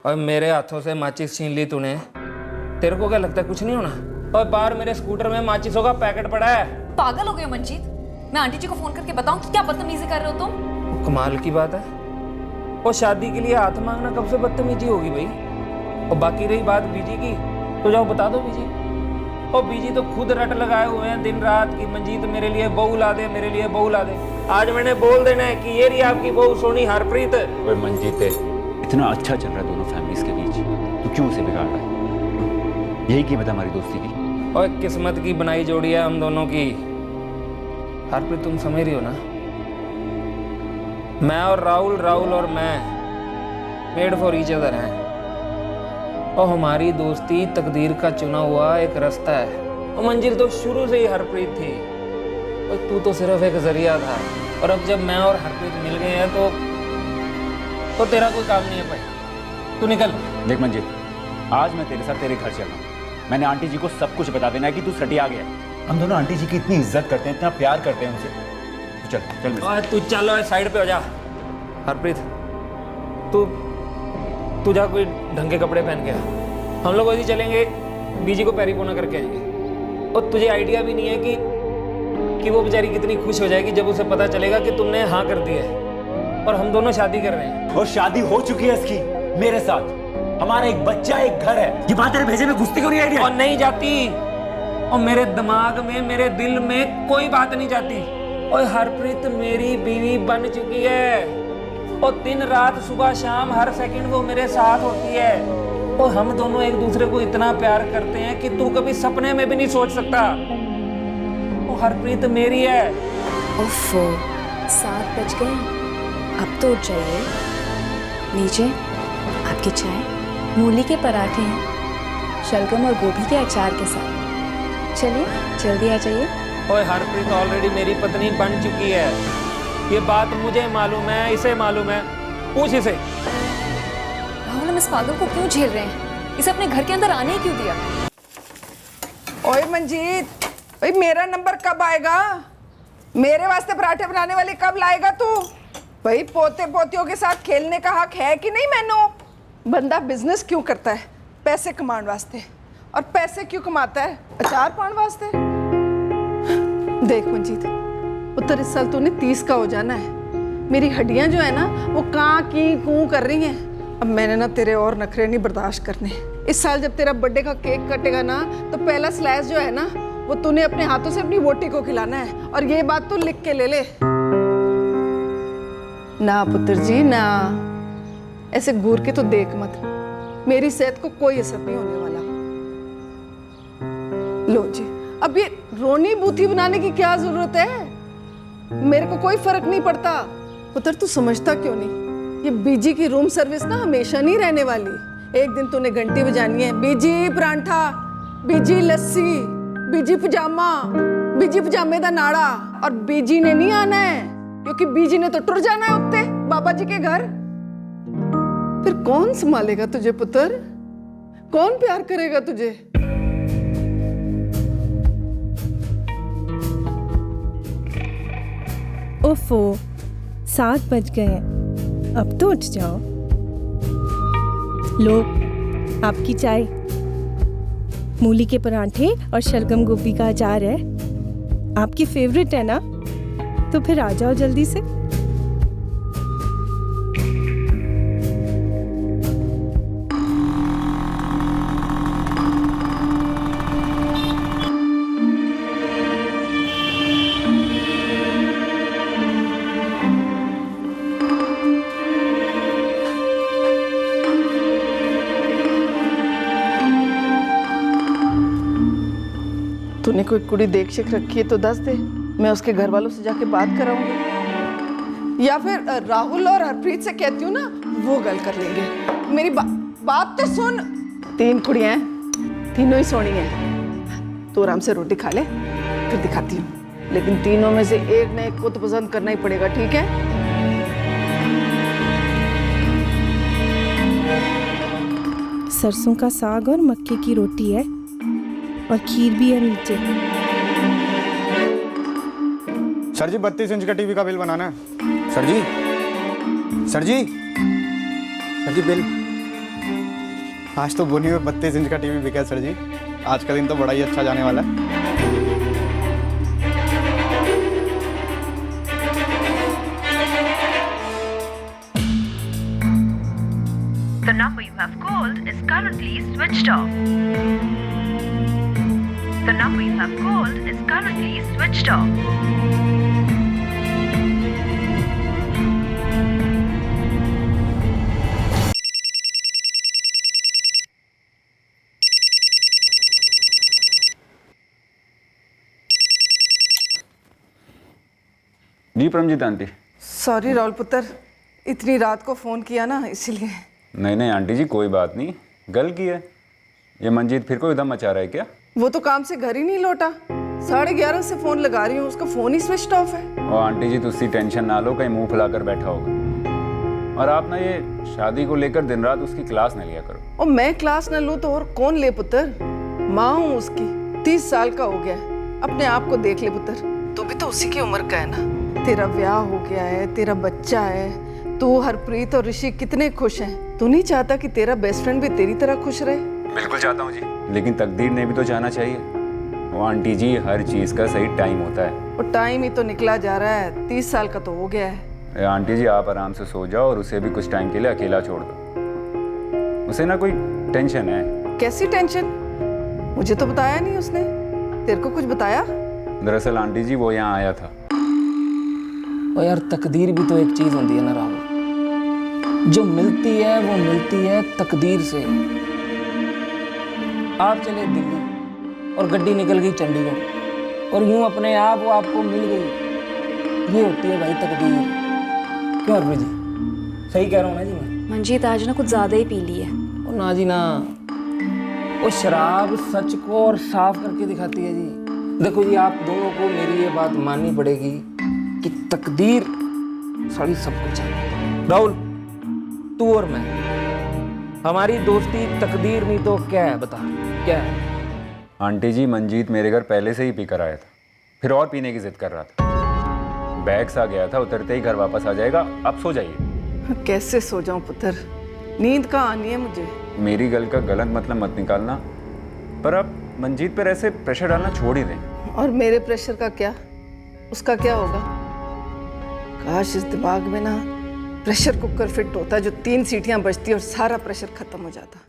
और मेरे हाथों से माचिस छीन ली तूने। तेरे को क्या लगता है कुछ नहीं होना? और बाहर मेरे स्कूटर में माचिसों का पैकेट पड़ा है। पागल हो गए हो मंजीत? मैं आंटी जी को फोन करके बताऊं कि क्या बदतमीजी कर रहे हो तुम? कमाल की बात है। और शादी के लिए हाथ मांगना कब से बदतमीजी होगी भाई? और बाकी रही बात बीजी की, तो जाओ बता दो बीजी। और बीजी तो खुद रट लगाए हुए हैं दिन रात की, मंजीत मेरे लिए बहू ला दे, मेरे लिए बहू ला दे। आज मैंने बोल देना है कि ये रही आपकी बहू सोनी हरप्रीत। ओए मंजीत, इतना अच्छा चल रहा है दोनों फैमिलीज के बीच, तू क्यों उसे बिगाड़ रहा है? यही कीमत है हमारी दोस्ती की। और किस्मत की बनाई जोड़ी है हम दोनों की। हरप्रीत तुम समझ रही हो ना? मैं और राहुल, राहुल और मैं मेड फॉर ईच अदर हैं। और हमारी दोस्ती तकदीर का चुना हुआ एक रास्ता है। और मंजिल तो शुरू से ही हरप्रीत थी, और तू तो सिर्फ एक जरिया था। और अब जब मैं और हरप्रीत मिल गए हैं तो तेरा कोई काम नहीं है भाई, तू निकल। देख मंजीत, आज मैं तेरे साथ तेरे घर चल रहा हूँ। मैंने आंटी जी को सब कुछ बता देना है कि तू सटिया गया। हम दोनों आंटी जी की इतनी इज्जत करते हैं, इतना प्यार करते हैं उनसे। तो चल चल मेरे साथ। तू चल साइड पे हो जा। हरप्रीत तू जा कोई ढंग के कपड़े पहन के आ। हम लोग वैसे चलेंगे, बीजी को पैरीपोना करके आएंगे। और तुझे आइडिया भी नहीं है कि वो बेचारी कितनी खुश हो जाएगी जब उसे पता चलेगा कि तुमने हाँ कर दी है और हम दोनों शादी कर रहे हैं। और शादी हो चुकी है इसकी मेरे साथ। हमारा एक बच्चा, एक घर है। ये बात तेरे भेजे में घुसती क्यों नहीं आई? और नहीं जाती। और मेरे दिमाग में, मेरे दिल में कोई बात नहीं जाती। और हरप्रीत मेरी बीवी बन चुकी है। और दिन रात सुबह शाम हर सेकंड वो मेरे साथ होती है। और हम दोनों एक दूसरे को इतना प्यार करते हैं कि तू कभी सपने में भी नहीं सोच सकता। वो हरप्रीत मेरी है। ओफो, 7 बज गए, अब तो उठ जाइए। लीजिए आपकी चाय। मूली के पराठे हैं, शलगम और गोभी के अचार के साथ। चलिए जल्दी आ जाइए। ओए हरप्रीत ऑलरेडी मेरी पत्नी बन चुकी है। ये बात मुझे मालूम है, इसे मालूम है, पूछ इसे। राहुल, हम इस पागल को क्यों झेल रहे हैं? इसे अपने घर के अंदर आने ही क्यों दिया? ओए मंजीत, भाई मेरा नंबर कब आएगा? मेरे वास्ते पराठे बनाने वाले कब लाएगा तू? भाई पोते पोतियों के साथ खेलने का हक है कि नहीं मैनू? बंदा बिजनेस क्यों करता है? पैसे कमाने वास्ते। और पैसे क्यों कमाता है? अचार पाने वास्ते। देख मंजीत पुत्र, इस साल तूने 30 का हो जाना है। मेरी हड्डियां जो है ना वो कां की कूं कर रही हैं। अब मैंने ना तेरे और नखरे नहीं बर्दाश्त करने। इस साल जब तेरा बर्थडे का केक कटेगा ना, तो पहला स्लाइस जो है ना वो तूने अपने हाथों से अपनी वोटी को खिलाना है। और ये बात तू लिख के ले ले। ना पुत्र जी ना, ऐसे घूर के तो देख मत। मेरी सेहत को कोई असर नहीं होने वाला। लो जी, अब ये रोनी बूथी बनाने की क्या जरूरत है? मेरे को कोई फर्क नहीं पड़ता। पुत्र तू समझता क्यों नहीं? ये बीजी की रूम सर्विस ना हमेशा नहीं रहने वाली। एक दिन तूने घंटी बजानी है, बीजी परांठा, बीजी लस्सी, बीजी पजामा, बीजी पजामे दा नाड़ा। और बीजी ने नहीं आना है, क्योंकि बीजी ने तो टुर जाना है उत्ते बाबा जी के घर। फिर कौन संभालेगा तुझे पुत्र? कौन प्यार करेगा तुझे? ओफो, 7 बज गए, अब तो उठ जाओ। लो आपकी चाय। मूली के पराठे और शलगम गोभी का अचार है, आपकी फेवरेट है ना? तो फिर आ जाओ जल्दी से। तूने कोई कुड़ी देख शिख रखी है तो दस दे, मैं उसके घर वालों से जाके बात कराऊंगी। या फिर राहुल और हरप्रीत से कहती हूँ ना, वो गल कर लेंगे। मेरी बात तो सुन। 3 कुड़ियाँ हैं, तीनों ही सोनी हैं। तू आराम से रोटी खा ले, फिर दिखाती हूँ। लेकिन तीनों में से एक न एक को तो पसंद करना ही पड़ेगा, ठीक है? सरसों का साग और मक्के की रोटी है, और खीर भी है नीचे। सर जी 32 इंच का टीवी का बिल बनाना है। सर जी बिल। आज तो बुनी में 32 इंच का टीवी बिका है सर जी। आज का दिन तो बड़ा ही अच्छा जाने वाला है। The number you have called is currently switched off. The number you have called is currently switched off. जी परमजीत आंटी। सॉरी राहुल पुत्र, इतनी रात को फ़ोन किया ना इसलिए। नहीं नहीं आंटी जी, कोई बात नहीं, गल की है। ये मंजीत फिर कोई उधम मचा रहा है क्या? वो तो काम से घर ही नहीं लौटा। 11:30 से फ़ोन लगा रही हूँ, उसका फ़ोन ही स्विच ऑफ है। और आंटी जी तुसी टेंशन ना लो, कहीं मुंह फुलाकर बैठा होगा। और आप ना ये शादी को लेकर दिन रात उसकी क्लास न लिया करो। और मैं क्लास न लूँ तो और कौन ले पुत्र? माँ हूँ उसकी, 30 साल का हो गया है। अपने आप को देख ले पुत्र, तू भी तो उसी की उम्र का है ना। तेरा ब्याह हो गया है, तेरा बच्चा है, तू हरप्रीत और ऋषि कितने खुश हैं। तू नहीं चाहता कि तेरा बेस्ट फ्रेंड भी तेरी तरह खुश रहे? बिल्कुल चाहता हूँ जी, लेकिन तकदीर ने भी तो जाना चाहिए। वो आंटी जी, हर चीज़ का सही टाइम होता है। और टाइम ही तो निकला जा रहा है, 30 साल का तो हो गया है। आंटी जी आप आराम से सो जाओ और उसे भी कुछ टाइम के लिए अकेला छोड़ दो। उसे ना कोई टेंशन है। कैसी टेंशन? मुझे तो बताया नहीं उसने। तेरे को कुछ बताया? दरअसल आंटी जी वो यहाँ आया था। और यार तकदीर भी तो एक चीज़ होती है ना राहुल, जो मिलती है वो मिलती है तकदीर से। आप चले दिल्ली और गड्डी निकल गई चंडीगढ़, और यूं अपने आप वो आपको मिल गई। ये होती है भाई तकदीर। क्यों हरप्रीत जी, सही कह रहा हूँ ना जी मैं? मंजीत आज ना कुछ ज़्यादा ही पी ली है। ओ ना जी ना, वो शराब सच को और साफ करके दिखाती है जी। देखो जी, आप दोनों को मेरी ये बात माननी पड़ेगी कि तकदीर सारी सब कुछ है। राहुल, तू और मैं, हमारी दोस्ती तकदीर नहीं तो क्या है? बता क्या है? आंटी जी मंजीत मेरे घर पहले से ही पी कर आया था, फिर और पीने की जिद कर रहा था। बैग सा गया था, उतरते ही घर वापस आ जाएगा। अब सो जाइए। कैसे सो जाऊं पुत्र, नींद कहाँ आनी है मुझे। मेरी गल का गलत मतलब मत निकालना, पर अब मंजीत पर ऐसे प्रेशर डालना छोड़ ही दें। और मेरे प्रेशर का क्या? उसका क्या होगा? काश इस दिमाग में ना प्रेशर कुकर फिट होता, जो 3 सीटियां बजती और सारा प्रेशर खत्म हो जाता।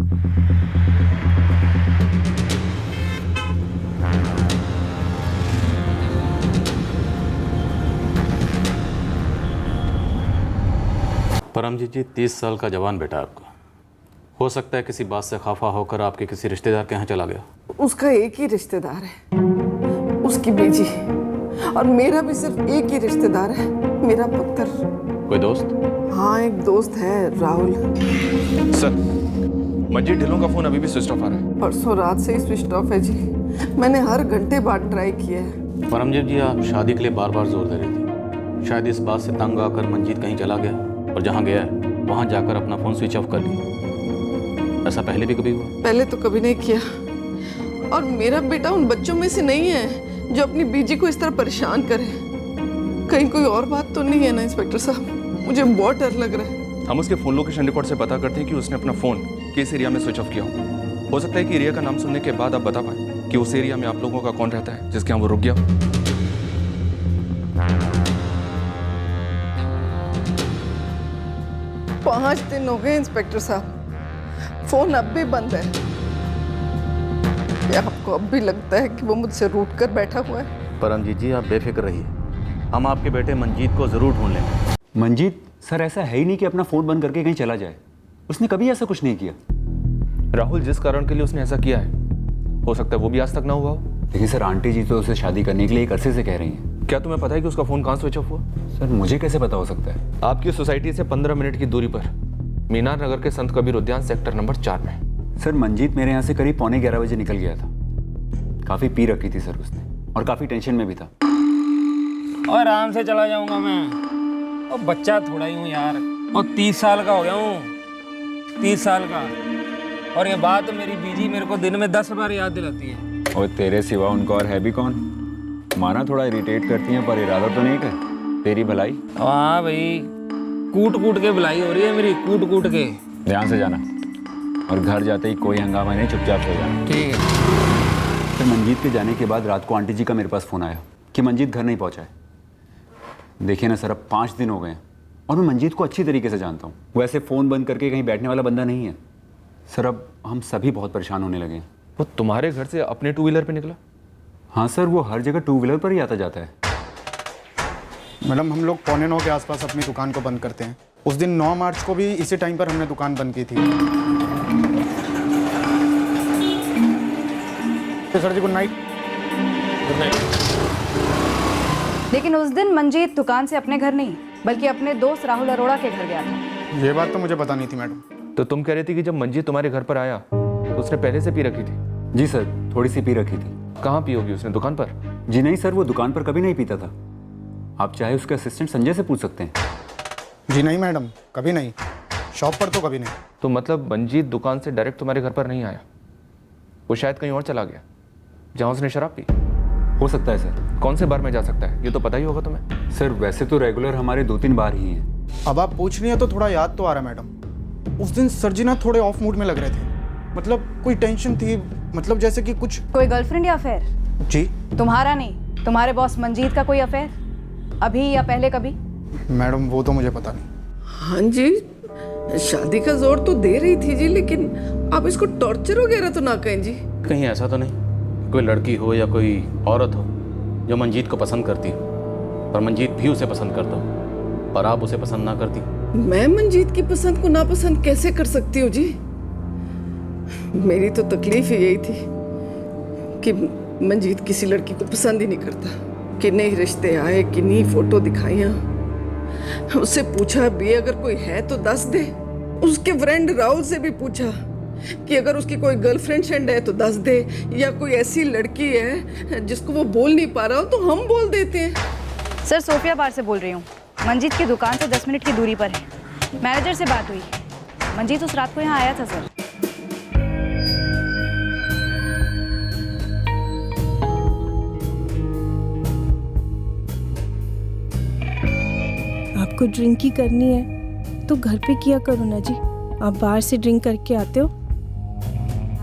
परमजीत जी 30 साल का जवान बेटा आपका, हो सकता है किसी बात से खफा होकर आपके किसी रिश्तेदार के यहाँ चला गया। उसका एक ही रिश्तेदार है, उसकी बेटी, और मेरा भी सिर्फ एक ही रिश्तेदार है, मेरा पुत्र। कोई दोस्त? हाँ एक दोस्त है, राहुल। सर, मंजीत ढिल्लों का फोन अभी भी स्विच ऑफ आ रहा है। परसों रात से ही स्विच ऑफ है जी। मैंने हर घंटे बाद ट्राई किया है। परमजीत जी आप शादी के लिए बार बार जोर दे रही थी, शायद इस बात से तंग आकर मंजीत कहीं चला गया, और जहाँ गया है वहाँ जाकर अपना फ़ोन स्विच ऑफ कर लिया। ऐसा पहले भी कभी हुआ? पहले तो कभी नहीं किया, और मेरा बेटा उन बच्चों में से नहीं है जो अपनी बीजी को इस तरह परेशान करे। कहीं कोई और बात तो नहीं है ना इंस्पेक्टर साहब? मुझे बहुत डर लग रहा है। हम उसके फोन लोकेशन रिकॉर्ड से पता करते हैं कि उसने अपना फोन किस एरिया में स्विच ऑफ किया हो सकता है कि एरिया का नाम सुनने के बाद आप बता पाए कि उस एरिया में आप लोगों का कौन रहता है जिसके यहाँ वो रुक गया। 5 दिन हो गए इंस्पेक्टर साहब, फोन अब भी बंद है। क्या आपको अब भी लगता है कि वो मुझसे रूठ कर बैठा हुआ है? परमजीत जी आप बेफिक्र रहिए, हम आपके बेटे मंजीत को ज़रूर ढूंढ लेंगे। मंजीत सर ऐसा है ही नहीं कि अपना फ़ोन बंद करके कहीं चला जाए। उसने कभी ऐसा कुछ नहीं किया। राहुल जिस कारण के लिए उसने ऐसा किया है, हो सकता है वो भी आज तक ना हुआ हो। लेकिन सर आंटी जी तो उसे शादी करने के लिए एक अरसे से कह रही हैं। क्या तुम्हें पता है कि उसका फोन कहाँ स्विच ऑफ हुआ? सर मुझे कैसे पता हो सकता है? आपकी सोसाइटी से 15 मिनट की दूरी पर मीनार नगर के संत कबीर उद्यान सेक्टर नंबर 4 में। सर मंजीत मेरे यहाँ से करीब 11:45 बजे निकल गया था। काफ़ी पी रखी थी सर उसने, और काफ़ी टेंशन में भी था। और आराम से चला जाऊंगा मैं, और बच्चा थोड़ा ही हूँ यार, और 30 साल का हो गया हूँ, 30 साल का। और ये बात मेरी बीजी मेरे को दिन में 10 बार याद दिलाती है। और तेरे सिवा उनका और है भी कौन? माना थोड़ा इरिटेट करती हैं, पर इरादा तो नहीं कर तेरी भलाई। हाँ भाई, कूट कूट के भलाई हो रही है मेरी, कूट कूट के। ध्यान से जाना। और घर जाते ही कोई हंगामा नहीं, चुपचाप सो जाना। ठीक है। फिर मंजीत के जाने के बाद रात को आंटी जी का मेरे पास फ़ोन आया कि मंजीत घर नहीं पहुंचा है। देखिए ना सर, अब 5 दिन हो गए हैं और मैं मंजीत को अच्छी तरीके से जानता हूँ। वैसे फ़ोन बंद करके कहीं बैठने वाला बंदा नहीं है सर। अब हम सभी बहुत परेशान होने लगे हैं। वो तुम्हारे घर से अपने 2 व्हीलर पे निकला? हाँ सर, वो हर जगह 2 व्हीलर पर ही आता जाता है। मैडम हम लोग 8:45 के आसपास अपनी दुकान को बंद करते हैं। उस दिन 9 मार्च को भी इसी टाइम पर हमने दुकान बंद की थी। तो सर जी गुड नाइट। Good night. लेकिन उस दिन मंजीत दुकान से अपने घर नहीं बल्कि अपने दोस्त राहुल अरोड़ा के घर गया था। ये बात तो मुझे पता नहीं थी मैडम। तो तुम कह रही थी कि जब मंजीत तुम्हारे घर पर आया तो उसने पहले से पी रखी थी? जी सर, थोड़ी सी पी रखी थी। कहाँ पी होगी उसने, दुकान पर? जी नहीं सर, वो दुकान पर कभी नहीं पीता था। आप चाहे उसके असिस्टेंट संजय से पूछ सकते हैं। जी नहीं मैडम, कभी नहीं। शॉप पर तो कभी नहीं। तो मतलब मंजीत दुकान से डायरेक्ट तुम्हारे घर पर नहीं आया, वो शायद कहीं और चला गया जहाँ उसने शराब पी? हो सकता है सर। कौन से बार में जा सकता है, ये तो पता ही होगा तुम्हें। सर वैसे तो रेगुलर हमारे 2-3 बार ही हैं। अब आप पूछ रही हैं तो थोड़ा याद तो आ रहा है मैडम। उस दिन सर जी ना थोड़े ऑफ मूड में लग रहे थे। मतलब कोई टेंशन थी, मतलब जैसे कि कुछ। कोई गर्लफ्रेंड या अफेयर? जी तुम्हारा नहीं, तुम्हारे बॉस मंजीत का कोई अफेयर, अभी या पहले कभी? मैडम वो तो मुझे पता नहीं। हाँ जी, शादी का जोर तो दे रही थी जी, लेकिन आप इसको टॉर्चर वगैरह तो ना कहें जी। कहीं ऐसा तो नहीं कोई लड़की हो या कोई औरत हो जो मंजीत को पसंद करती हो और मंजीत भी उसे पसंद करता हो पर आप उसे पसंद ना करती? मैं मंजीत की पसंद को नापसंद कैसे कर सकती हूँ जी? मेरी तो तकलीफ ही यही थी कि मंजीत किसी लड़की को पसंद ही नहीं करता। किन्ने ही रिश्ते आए, किन्नी ही फोटो दिखाइयाँ, उससे पूछा भी अगर कोई है तो दस दे। उसके फ्रेंड राहुल से भी पूछा कि अगर उसकी कोई गर्लफ्रेंड फ्रेंड है तो दस दे, या कोई ऐसी लड़की है जिसको वो बोल नहीं पा रहा हो तो हम बोल देते हैं। सर सोफिया बार से बोल रही हूँ, मंजीत की दुकान से 10 मिनट की दूरी पर है। मैनेजर से बात हुई, मंजीत उस रात को यहाँ आया था सर। आपको ड्रिंक ही करनी है तो घर पे किया करो ना जी। आप बाहर से ड्रिंक करके आते हो,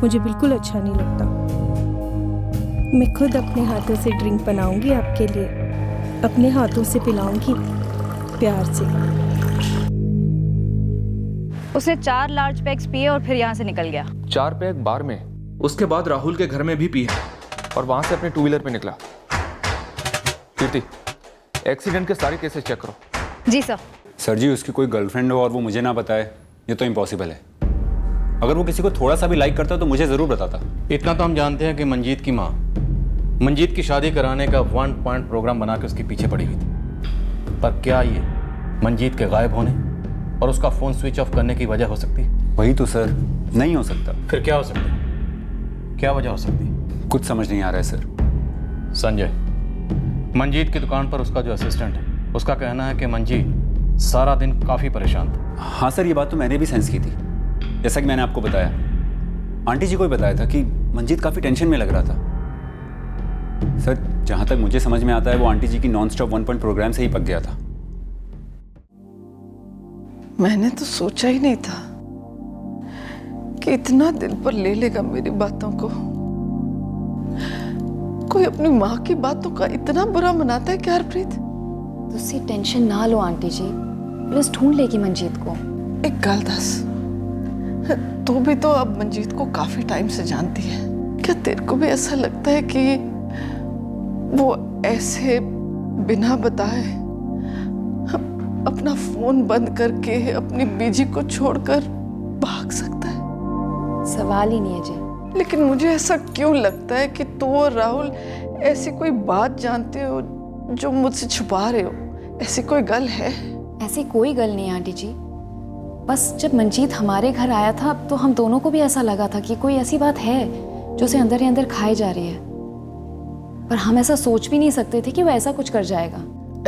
मुझे बिल्कुल अच्छा नहीं लगता। मैं खुद अपने हाथों से ड्रिंक बनाऊंगी आपके लिए, अपने हाथों से पिलाऊंगी प्यार से। उसने 4 लार्ज पैक्स पिए और फिर यहाँ से निकल गया। 4 पैक बार में, उसके बाद राहुल के घर में भी पिए और वहां से अपने 2 व्हीलर पे निकला। कीर्ति, एक्सीडेंट के सारे केसेस चेक करो। जी सर। सर जी उसकी कोई गर्लफ्रेंड हो और वो मुझे ना बताए, ये तो इम्पॉसिबल है। अगर वो किसी को थोड़ा सा भी लाइक करता तो मुझे ज़रूर बताता। इतना तो हम जानते हैं कि मंजीत की माँ मंजीत की शादी कराने का 1 पॉइंट प्रोग्राम बना के उसके पीछे पड़ी हुई थी। पर क्या ये मंजीत के गायब होने और उसका फ़ोन स्विच ऑफ करने की वजह हो सकती है? वही तो सर, नहीं हो सकता। फिर क्या हो सकता है? क्या वजह हो सकती है? कुछ समझ नहीं आ रहा है सर। संजय, मंजीत की दुकान पर उसका जो असिस्टेंट है उसका कहना है कि मंजीत सारा दिन काफ़ी परेशान था। हाँ सर, ये बात तो मैंने भी सेंस की थी। जैसा कि मैंने आपको बताया, आंटी जी को भी बताया था कि मंजीत काफ़ी टेंशन में लग रहा था। सर जहाँ तक मुझे समझ में आता है वो आंटी जी की नॉन स्टॉप 1 पॉइंट प्रोग्राम से ही पक गया था। मैंने तो सोचा ही नहीं था कि इतना दिल पर ले लेगा मेरी बातों को। कोई अपनी माँ की बातों का इतना बुरा मनाता है क्या हरप्रीत? तुसी टेंशन ना लो आंटी जी, पुलिस ढूंढ लेगी मंजीत को। एक गल दस, तू भी तो अब मंजीत को काफी टाइम से जानती है। क्या तेरे को भी ऐसा लगता है कि वो ऐसे बिना बताए अपना फोन बंद करके अपनी बीजी को छोड़कर भाग सकता है? सवाल ही नहीं है जी। लेकिन मुझे ऐसा क्यों लगता है कि तू और राहुल ऐसी कोई बात जानते हो जो मुझसे छुपा रहे हो? ऐसी कोई गल है? ऐसी कोई गल नहीं आंटी जी, बस जब मंजीत हमारे घर आया था तो हम दोनों को भी ऐसा लगा था कि कोई ऐसी बात है जो उसे अंदर ही अंदर खाई जा रही है। पर हम ऐसा सोच भी नहीं सकते थे कि वो ऐसा कुछ कर जाएगा।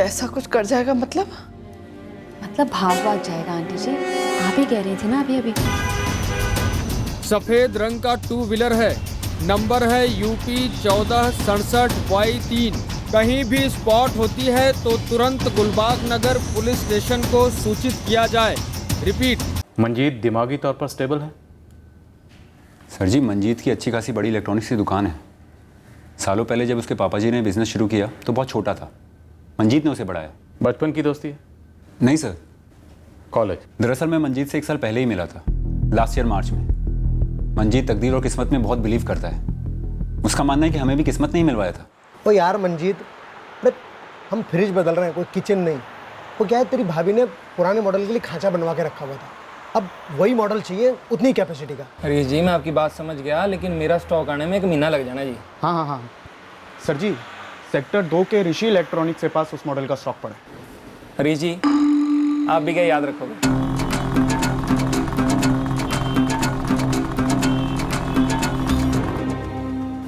ऐसा कुछ कर जाएगा मतलब? मतलब भाग जाएगा आंटी जी, आप ही कह रही थी ना अभी अभी। सफेद रंग का 2 व्हीलर है, नंबर है UP 1467Y3। कहीं भी स्पॉट होती है तो तुरंत गुलबाग नगर पुलिस स्टेशन को सूचित किया जाए। रिपीट। मंजीत दिमागी तौर पर स्टेबल है सर जी, मंजीत की अच्छी खासी बड़ी इलेक्ट्रॉनिक्स की दुकान है। सालों पहले जब उसके पापा जी ने बिज़नेस शुरू किया तो बहुत छोटा था। मंजीत ने उसे बढ़ाया। बचपन की दोस्ती है? नहीं सर, कॉलेज? दरअसल मैं मंजीत से 1 साल पहले ही मिला था, लास्ट ईयर मार्च में। मंजीत तकदीर और किस्मत में बहुत बिलीव करता है। उसका मानना है कि हमें भी किस्मत नहीं मिलवाया था। ओ यार मंजीत, अरे हम फ्रिज बदल रहे हैं, कोई किचन नहीं। वो क्या है, तेरी भाभी ने पुराने मॉडल के लिए खांचा बनवा के रखा हुआ था, अब वही मॉडल चाहिए उतनी कैपेसिटी का। अरे जी, मैं आपकी बात समझ गया, लेकिन मेरा स्टॉक आने में 1 महीना लग जाना जी। हाँ हाँ हाँ सर जी, सेक्टर 2 के ऋषि इलेक्ट्रॉनिक्स के पास उस मॉडल का स्टॉक पड़ा है। अरे जी, आप भी क्या याद रखोगे?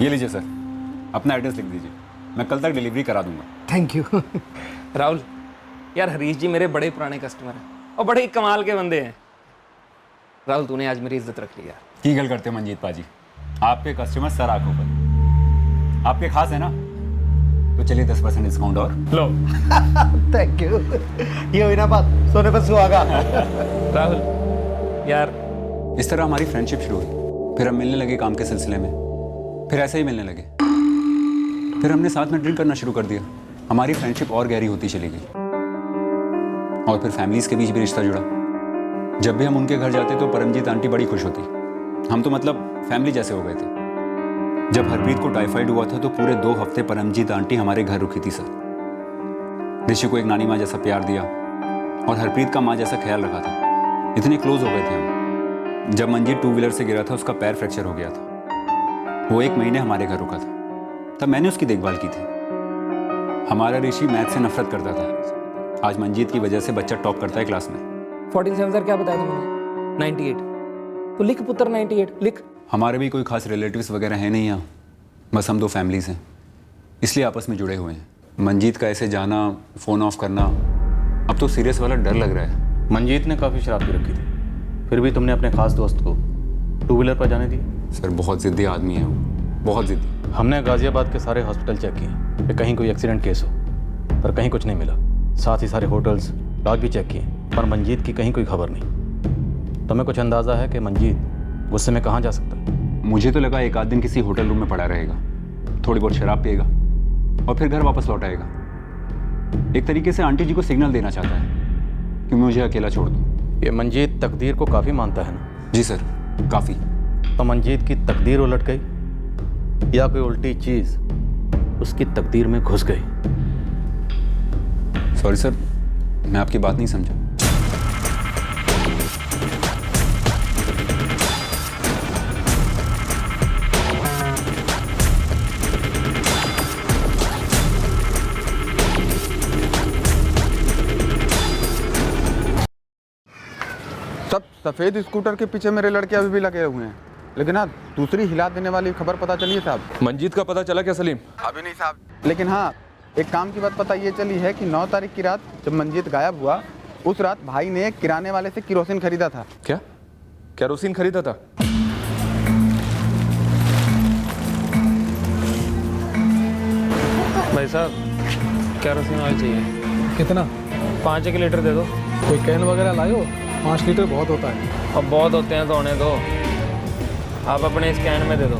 ये लीजिए सर, अपना एड्रेस लिख दीजिए, मैं कल तक डिलीवरी करा दूंगा। Thank you. राहुल, यार हरीश जी मेरे बड़े पुराने कस्टमर हैं और बड़े ही कमाल के बंदे हैं। राहुल, तूने आज मेरी इज्जत रख ली यार। की गल करते हो मंजीत पाजी, आपके कस्टमर सर आंखों पर, आपके खास है ना, तो चलिए 10% डिस्काउंट और लो। Thank you. ये हुई ना बात, सोने पर सुहागा। राहुल यार, इस तरह हमारी फ्रेंडशिप शुरू हुई। फिर हम मिलने लगे काम के सिलसिले में, फिर ऐसे ही मिलने लगे। फिर हमने साथ में ड्रिंक करना शुरू कर दिया। हमारी फ्रेंडशिप और गहरी होती चली गई और फिर फैमिलीज के बीच भी रिश्ता जुड़ा। जब भी हम उनके घर जाते तो परमजीत आंटी बड़ी खुश होती। हम तो मतलब फैमिली जैसे हो गए थे। जब हरप्रीत को टाइफाइड हुआ था तो पूरे 2 हफ्ते परमजीत आंटी हमारे घर रुकी थी सर। ऋषि को एक नानी माँ जैसा प्यार दिया और हरप्रीत का माँ जैसा ख्याल रखा था। इतने क्लोज हो गए थे हम। जब मंजीत 2 व्हीलर से गिरा था, उसका पैर फ्रैक्चर हो गया था। वो 1 महीने हमारे घर रुका था, तब मैंने उसकी देखभाल की थी। हमारा ऋषि मैथ से नफरत करता था। आज मंजीत की वजह से बच्चा टॉप करता है क्लास में। 47 सर क्या बताया तुमने? 98। तो लिख पुत्र 98 लिख। हमारे भी कोई खास रिलेटिव्स वगैरह हैं नहीं यहाँ, बस हम 2 फैमिलीज हैं, इसलिए आपस में जुड़े हुए हैं। मंजीत का ऐसे जाना, फ़ोन ऑफ करना, अब तो सीरियस वाला डर लग रहा है। मंजीत ने काफ़ी शराब पी रखी थी, फिर भी तुमने अपने खास दोस्त को 2 व्हीलर पर जाने दिया? सर बहुत ज़िद्दी आदमी है वो, बहुत ज़िद्दी। हमने गाजियाबाद के सारे हॉस्पिटल चेक किए कि कहीं कोई एक्सीडेंट केस हो, पर कहीं कुछ नहीं मिला। साथ ही सारे होटल्स, लॉज भी चेक किए, पर मंजीत की कहीं कोई खबर नहीं। तुम्हें कुछ अंदाज़ा है कि मंजीत गुस्से में कहाँ जा सकता है? मुझे तो लगा 1 आध दिन किसी होटल रूम में पड़ा रहेगा, थोड़ी बहुत शराब पिएगा और फिर घर वापस लौट आएगा। एक तरीके से आंटी जी को सिग्नल देना चाहता है कि मुझे अकेला छोड़ दो। ये मंजीत तकदीर को काफ़ी मानता है ना? जी सर, काफ़ी। तो मंजीत की तकदीर उलट गई या कोई उल्टी चीज़ उसकी तकदीर में घुस गई? सॉरी सर, मैं आपकी बात नहीं समझा। सब सफ़ेद स्कूटर के पीछे मेरे लड़के अभी भी लगे हुए हैं, लेकिन हाँ दूसरी हिला देने वाली खबर पता चली है साहब। मंजीत का पता चला क्या सलीम? अभी नहीं साहब, लेकिन हाँ एक काम की बात पता ये चली है कि 9 तारीख की रात जब मंजीत गायब हुआ, उस रात भाई ने किराने वाले से किरोसिन खरीदा था। क्या केरोसिन खरीदा था? भाई साहब, केरोसिन ऑयल चाहिए। कितना? 5 लीटर दे दो। कोई कैन वगैरह लायो? 5 लीटर बहुत होता है। अब बहुत होते हैं तो होने दो, आप अपने इस कैन में दे दो।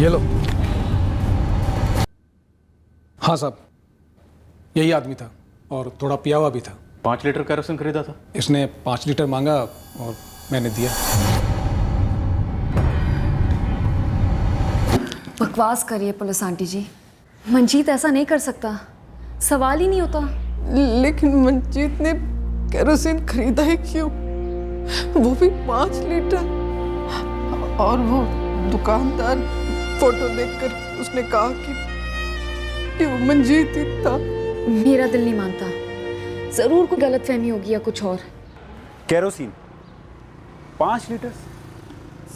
ये लो। हाँ साहब, यही आदमी था और थोड़ा पिया हुआ भी था। 5 लीटर केरोसिन खरीदा था? इसने 5 लीटर मांगा और मैंने दिया। बकवास करिए पुलिस आंटी जी, मंजीत ऐसा नहीं कर सकता, सवाल ही नहीं होता। लेकिन मंजीत ने केरोसिन खरीदा है क्यों, वो भी 5 लीटर? और वो दुकानदार फोटो देखकर उसने कहा कि वो मंजीत ही था। मेरा दिल नहीं मानता, जरूर कोई गलतफहमी होगी या कुछ और। Kerosene 5 litre?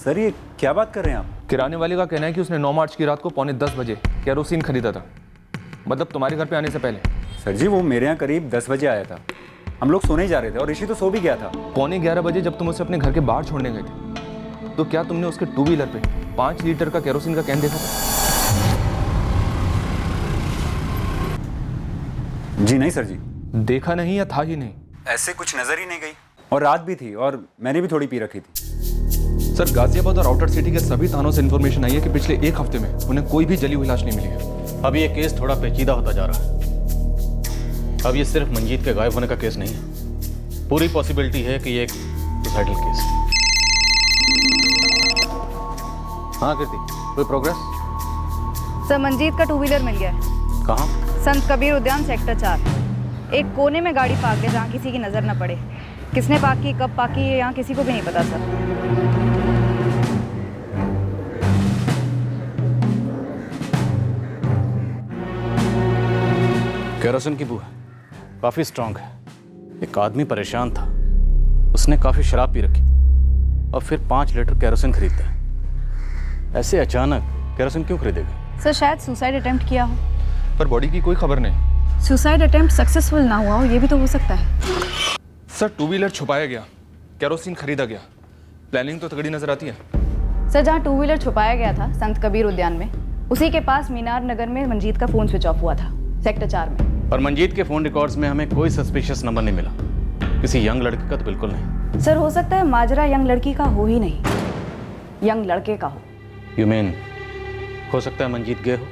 सर ये क्या बात कर रहे हैं आप? किराने वाले का कहना है कि उसने 9 मार्च की रात को 9:45 बजे केरोसिन खरीदा था, मतलब तुम्हारे घर पे आने से पहले। सर जी वो मेरे यहाँ करीब 10 बजे आया था, हम लोग सोने ही जा रहे थे और ऋषि तो सो भी गया था। 11:15 बजे जब तुम उसे अपने घर के बाहर छोड़ने गए थे, तो क्या तुमने उसके 2 व्हीलर पे 5 लीटर का केरोसिन का कैन देखा था? जी नहीं सर जी। देखा नहीं या था ही नहीं? ऐसे कुछ नजर ही नहीं गई, और रात भी थी और मैंने भी थोड़ी पी रखी थी। सर गाजियाबाद और आउटर सिटी के सभी थानों से इंफॉर्मेशन आई है कि पिछले 1 हफ्ते में उन्हें कोई भी जली हुई लाश नहीं मिली है। अब ये केस थोड़ा पेचीदा होता जा रहा है। अब ये सिर्फ मंजीत के गायब होने का केस नहीं है, पूरी पॉसिबिलिटी है कि ये एक सुसाइडल केस है। हाँ कीर्ति, कोई प्रोग्रेस? सर मंजीत का 2 व्हीलर मिल गया है। कहाँ? संत कबीर उद्यान सेक्टर 4। एक कोने में गाड़ी पार्क है जहाँ किसी की नज़र न पड़े। किसने पार्क की, कब पार्क की, ये यहाँ किसी को भी नहीं पता सर। केरोसिन की बू है, काफी स्ट्रांग है। एक आदमी परेशान था, उसने काफी शराब पी रखी थी और फिर 5 लीटर केरोसिन खरीदता है। ऐसे अचानक केरोसिन क्यों खरीदेगा? सर शायद सुसाइड अटेम्प्ट किया हो। पर बॉडी की कोई खबर नहीं। सुसाइड अटेम्प्ट सक्सेसफुल ना हुआ हो, ये भी तो हो सकता है। सर 2 व्हीलर छुपाया गया, केरोसिन खरीदा गया, प्लानिंग तो तगड़ी नजर आती है। सर जहाँ 2 व्हीलर छुपाया गया था संत कबीर उद्यान में, उसी के पास मीनार नगर में मंजीत का फोन स्विच ऑफ हुआ था, सेक्टर 4 में। पर मंजीत के फोन रिकॉर्ड्स में हमें कोई सस्पिशियस नंबर नहीं मिला। किसी यंग लड़की का तो बिल्कुल नहीं। सर हो सकता है माजरा यंग लड़की का हो ही नहीं, यंग लड़के का हो। यू मीन हो सकता है मंजीत गे हो,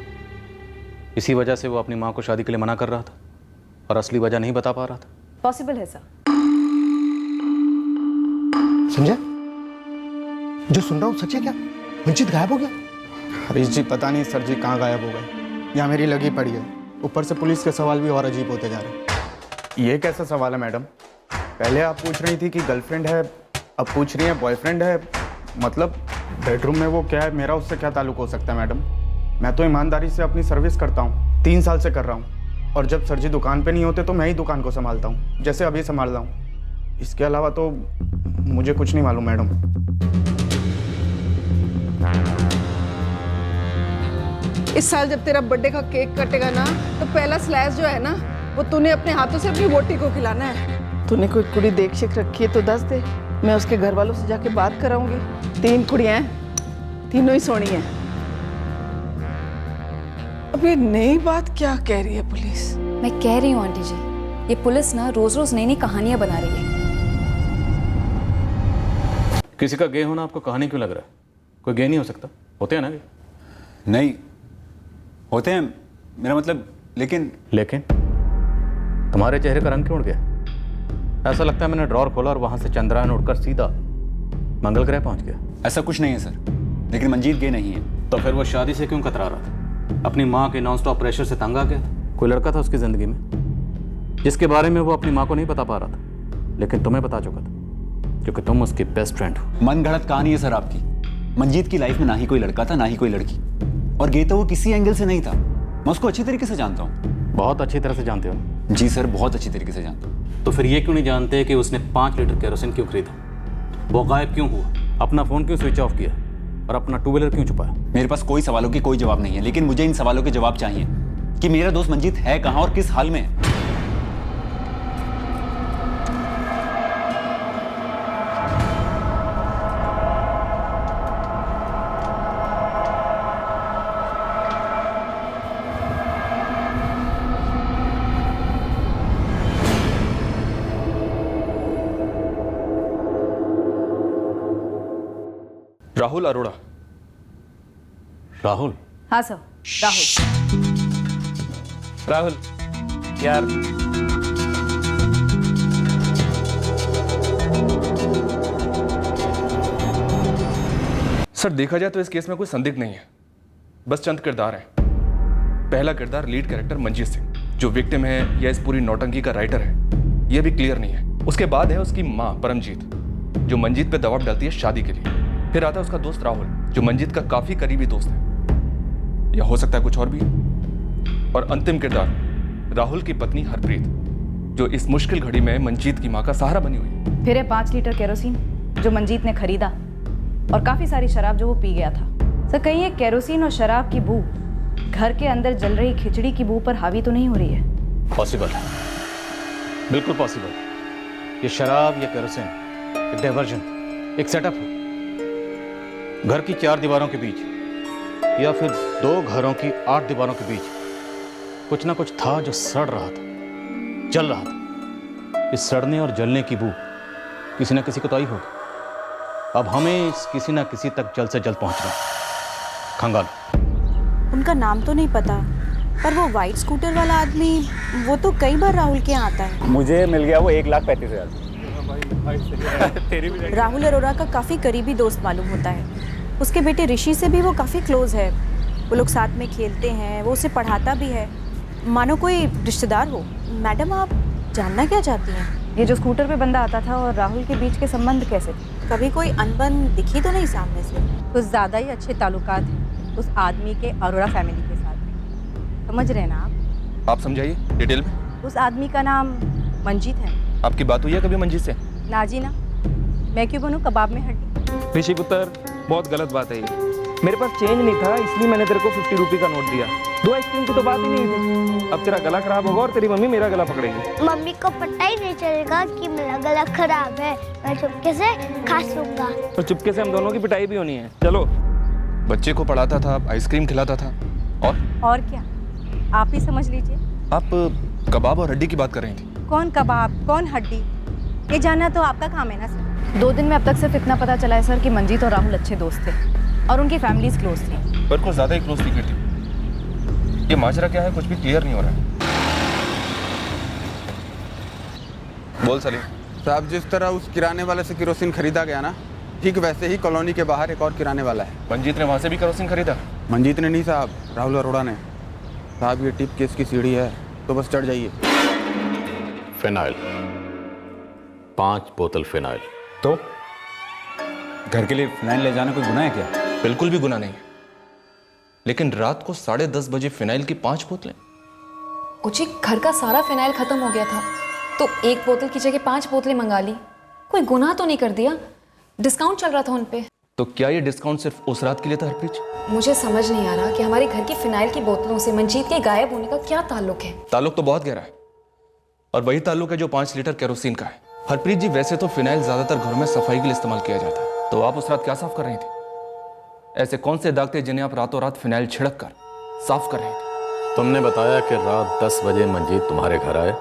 इसी वजह से वो अपनी माँ को शादी के लिए मना कर रहा था और असली वजह नहीं बता पा रहा था। पॉसिबल है सर। संजय, जो सुन रहा हूँ सच है क्या? मंजीत गायब हो गया? हरीश जी पता नहीं सर जी कहाँ गायब हो गए। यहाँ मेरी लगी पड़ी है, ऊपर से पुलिस के सवाल भी और अजीब होते जा रहे हैं। ये कैसा सवाल है मैडम? पहले आप पूछ रही थी कि गर्लफ्रेंड है, अब पूछ रही है बॉयफ्रेंड है। मतलब बेडरूम में वो क्या है, मेरा उससे क्या ताल्लुक हो सकता है मैडम? मैं तो ईमानदारी से अपनी सर्विस करता हूँ, 3 साल से कर रहा हूँ। और जब सर जी दुकान पे नहीं होते तो मैं ही दुकान को संभालता हूँ, जैसे अभी संभाल रहा हूँ। इसके अलावा तो मुझे कुछ नहीं मालूम मैडम। इस साल जब तेरा बर्थडे का केक कटेगा ना, तो पहला स्लाइस जो है ना, वो तूने अपने हाथों से अपनी वोटी को खिलाना है। तूने कोई कुड़ी देख शिख रखी है तो दस दे, मैं उसके घर वालों से जाके बात कराऊंगी। 3 कुड़ियां हैं, तीनों ही सोनी हैं। अब ये नई बात क्या कह रही है पुलिस? मैं कह रही हूँ आंटी जी, ये पुलिस ना रोज रोज नई नई कहानियां बना रही है। किसी का गे होना आपको कहानी क्यों लग रहा है? कोई गे नहीं हो सकता? होते हैं ना गे? नहीं होते हैं, मेरा मतलब। लेकिन तुम्हारे चेहरे का रंग क्यों उड़ गया? ऐसा लगता है मैंने ड्रॉर खोला और वहां से चंद्रयान उड़कर सीधा मंगल ग्रह पहुंच गया। ऐसा कुछ नहीं है सर, लेकिन मंजीत गे नहीं है। तो फिर वो शादी से क्यों कतरा रहा था? अपनी माँ के नॉन स्टॉप प्रेशर से तंग आ गया था? कोई लड़का था उसकी जिंदगी में जिसके बारे में वो अपनी माँ को नहीं बता पा रहा था, लेकिन तुम्हें बता चुका था क्योंकि तुम उसकी बेस्ट फ्रेंड हो। मन गढ़ंत कहानी है सर आपकी। मंजीत की लाइफ में ना ही कोई लड़का था, ना ही कोई लड़की, और गे तो वो किसी एंगल से नहीं था। मैं उसको अच्छी तरीके से जानता हूँ। बहुत अच्छी तरह से जानते हो? जी सर, बहुत अच्छी तरीके से जानता हूँ। तो फिर ये क्यों नहीं जानते कि उसने 5 लीटर केरोसिन क्यों खरीदा, वो गायब क्यों हुआ, अपना फोन क्यों स्विच ऑफ किया और अपना 2 व्हीलर क्यों छुपाया? मेरे पास कोई सवालों की कोई जवाब नहीं है, लेकिन मुझे इन सवालों के जवाब चाहिए कि मेरा दोस्त मंजीत है कहाँ और किस हाल में है। राहुल अरोड़ा। राहुल? हाँ सर, राहुल यार, सर देखा जाए तो इस केस में कोई संदिग्ध नहीं है, बस चंद किरदार हैं। पहला किरदार लीड कैरेक्टर मंजीत सिंह, जो विक्टिम है या इस पूरी नौटंकी का राइटर है, यह भी क्लियर नहीं है। उसके बाद है उसकी माँ परमजीत, जो मंजीत पे दबाव डालती है शादी के लिए। फिर आता है उसका दोस्त राहुल, जो मंजीत का काफी करीबी दोस्त है, या हो सकता है कुछ और भी। और अंतिम किरदार राहुल की पत्नी हरप्रीत, जो इस मुश्किल घड़ी में मंजीत की माँ का सहारा बनी हुई है। फिर है 5 लीटर केरोसिन जो मंजीत ने खरीदा और काफी सारी शराब जो वो पी गया था। सर कहीं ये केरोसिन और शराब की बू घर के अंदर जल रही खिचड़ी की बू पर हावी तो नहीं हो रही है? पॉसिबल है, बिल्कुल पॉसिबल। ये शराब या केरोसिन एक डाइवर्जन, एक सेटअप हो घर की 4 दीवारों के बीच, या फिर 2 घरों की 8 दीवारों के बीच कुछ ना कुछ था जो सड़ रहा था, जल रहा था। इस सड़ने और जलने की बू किसी न किसी को तो आई होगी। अब हमें किसी ना किसी तक जल्द से जल्द पहुंचना है। खंगालो। उनका नाम तो नहीं पता, पर वो वाइट स्कूटर वाला आदमी, वो तो कई बार राहुल के यहाँ आता है। मुझे मिल गया वो 1,35,000। राहुल अरोड़ा का काफ़ी करीबी दोस्त मालूम होता है। उसके बेटे ऋषि से भी वो काफ़ी क्लोज है। वो लोग साथ में खेलते हैं, वो उसे पढ़ाता भी है, मानो कोई रिश्तेदार हो। मैडम, आप जानना क्या चाहती हैं? ये जो स्कूटर पे बंदा आता था और राहुल के बीच के संबंध कैसे थे? कभी कोई अनबन दिखी तो नहीं सामने से? कुछ ज़्यादा ही अच्छे ताल्लुकात हैं उस आदमी के अरोड़ा फैमिली के साथ। समझ रहे हैं ना आप समझाइए डिटेल में। उस आदमी का नाम मंजीत है। आपकी बात हुई है कभी मंजीत से? ना जी ना, मैं क्यों बनूं कबाब में हड्डी। ऋषि पुत्र, बहुत गलत बात है ये। मेरे पास चेंज नहीं था, इसलिए मैंने तेरे को 50 रुपये का नोट दिया। 2 आइसक्रीम की तो बात ही नहीं हुई थी। अब तेरा गला खराब होगा और तेरी मम्मी मेरा गला पकड़ेगी। मम्मी को पता ही नहीं चलेगा कि मेरा गला खराब है। मैं चुपके से खा लूंगा। तो चुपके से हम दोनों की पिटाई भी होनी है। चलो। बच्चे को पढ़ाता था, आइसक्रीम खिलाता था, और क्या, आप ही समझ लीजिए। आप कबाब और हड्डी की बात कर रही थी। कौन कबाब, कौन हड्डी, ये जानना तो आपका काम है ना सर। 2 दिन में अब तक सिर्फ इतना पता चला है सर कि मंजीत और राहुल अच्छे दोस्त थे और उनकी फैमिलीज क्लोज थी। पर कुछ ज़्यादा ही क्लोज दिख रही थी। ये माजरा क्या है, कुछ भी क्लियर नहीं हो रहा है। बोल सलीम साहब, जिस तरह उस किराने वाले से केरोसिन खरीदा गया ना, ठीक वैसे ही कॉलोनी के बाहर एक और किराने वाला है। मंजीत ने वहाँ से भी केरोसिन खरीदा? मंजीत ने नहीं साहब, राहुल अरोड़ा ने। साहब, ये टिप केस की सीढ़ी है, तो बस चढ़ जाइए। फिनाइल, 5 बोतल फिनाइल। तो घर के लिए फिनाइल ले जाना कोई गुनाह है क्या? बिल्कुल भी गुनाह नहीं है, लेकिन रात को 10:30 बजे फिनाइल की 5 बोतलें। उची, घर का सारा फिनाइल खत्म हो गया था, तो 1 बोतल की जगह 5 बोतलें मंगा ली। कोई गुनाह तो नहीं कर दिया? डिस्काउंट चल रहा था उन पे। तो क्या ये डिस्काउंट सिर्फ उस रात के लिए था हरप्रीत? मुझे समझ नहीं आ रहा कि हमारे घर की फिनाइल की बोतलों से मंजीत के गायब होने का क्या ताल्लुक है। ताल्लुक तो बहुत गहरा है, और वही ताल्लुक है जो 5 लीटर केरोसिन का है। हरप्रीत जी, वैसे तो फिनाइल ज्यादातर घरों में सफाई के लिए इस्तेमाल किया जाता है, तो आप उस रात क्या साफ कर रही थी? ऐसे कौन से दाग थे जिन्हें आप रातों रात फिनाइल छिड़क कर साफ कर रहे थे? तुमने बताया कि रात 10 बजे मंजीत तुम्हारे घर आए,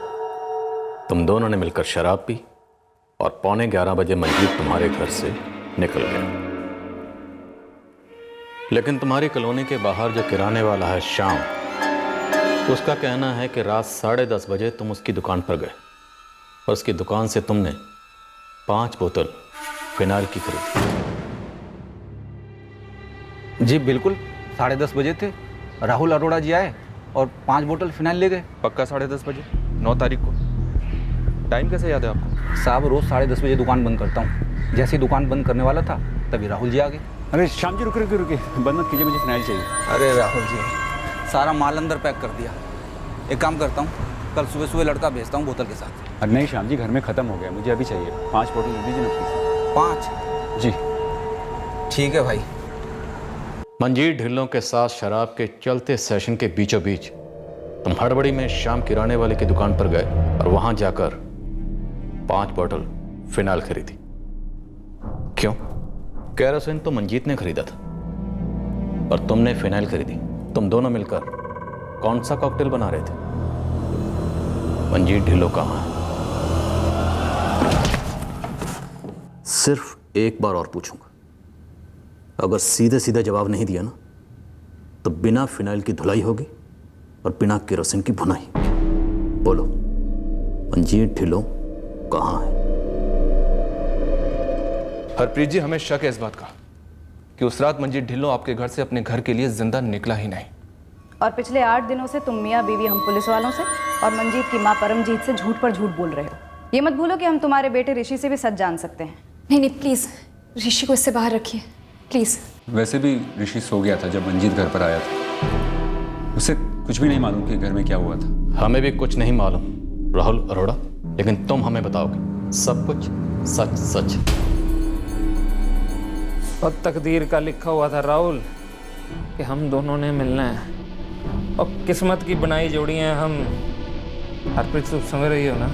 तुम दोनों ने मिलकर शराब पी, और 11:15 बजे मंजीत तुम्हारे घर से निकल गया। लेकिन तुम्हारी कॉलोनी के बाहर जो किराने वाला है श्याम, उसका कहना है कि रात 10:30 बजे तुम उसकी दुकान पर गए और उसकी दुकान से तुमने 5 बोतल फिनाइल की खरीदी। जी बिल्कुल, 10:30 बजे थे। राहुल अरोड़ा जी आए और 5 बोतल फिनाइल ले गए। पक्का 10:30 बजे, 9 तारीख को? टाइम कैसे याद है आपको? साहब, रोज 10:30 बजे दुकान बंद करता हूँ। जैसे ही दुकान बंद करने वाला था, तभी राहुल जी आ गए। अरे श्याम जी, रुके रुके रुके, बंद मत कीजिए, मुझे फिनाइल चाहिए। अरे राहुल जी, सारा माल अंदर पैक कर दिया। एक काम करता हूँ, कल सुबह सुबह लड़का भेजता हूँ बोतल के साथ। अरे नहीं श्याम जी, घर में ख़त्म हो गया, मुझे अभी चाहिए। 5 बोतल दे दीजिए ना प्लीज़। 5? जी ठीक है भाई। मंजीत ढिल्लों के साथ शराब के चलते सेशन के बीचों बीच तुम हड़बड़ी में शाम किराने वाले की दुकान पर गए और वहां जाकर 5 बोतल फिनाइल खरीदी। क्यों? केरोसिन तो मंजीत ने खरीदा था और तुमने फिनाइल खरीदी। तुम दोनों मिलकर कौन सा कॉकटेल बना रहे थे? मंजीत ढिल्लों कहाँ है? सिर्फ एक बार और पूछूंगा, अगर सीधे सीधे जवाब नहीं दिया ना, तो बिना फिनाइल की धुलाई होगी और बिना केरोसिन की भुनाई। बोलो, मंजीत ढिल्लों कहाँ है? हरप्रीत जी, हमें शक है इस बात का कि उस रात मंजीत ढिल्लों आपके घर से अपने घर के लिए जिंदा निकला ही नहीं। और पिछले 8 दिनों से तुम मियाँ बीवी हम पुलिस वालों से और मंजीत की माँ परमजीत से झूठ पर झूठ बोल रहे हो। ये मत भूलो कि हम तुम्हारे बेटे ऋषि से भी सच जान सकते हैं। नहीं नहीं, प्लीज़ ऋषि को इससे बाहर रखिए प्लीज़। वैसे भी ऋषि सो गया था जब मंजीत घर पर आया था। उसे कुछ भी नहीं मालूम कि घर में क्या हुआ था। हमें भी कुछ नहीं मालूम राहुल अरोड़ा, लेकिन तुम हमें बताओगे सब कुछ सच सच। और तकदीर का लिखा हुआ था राहुल कि हम दोनों ने मिलना है, और किस्मत की बनाई जोड़ी हैं हम। हरप्रीत, तुम समझ रही हो ना?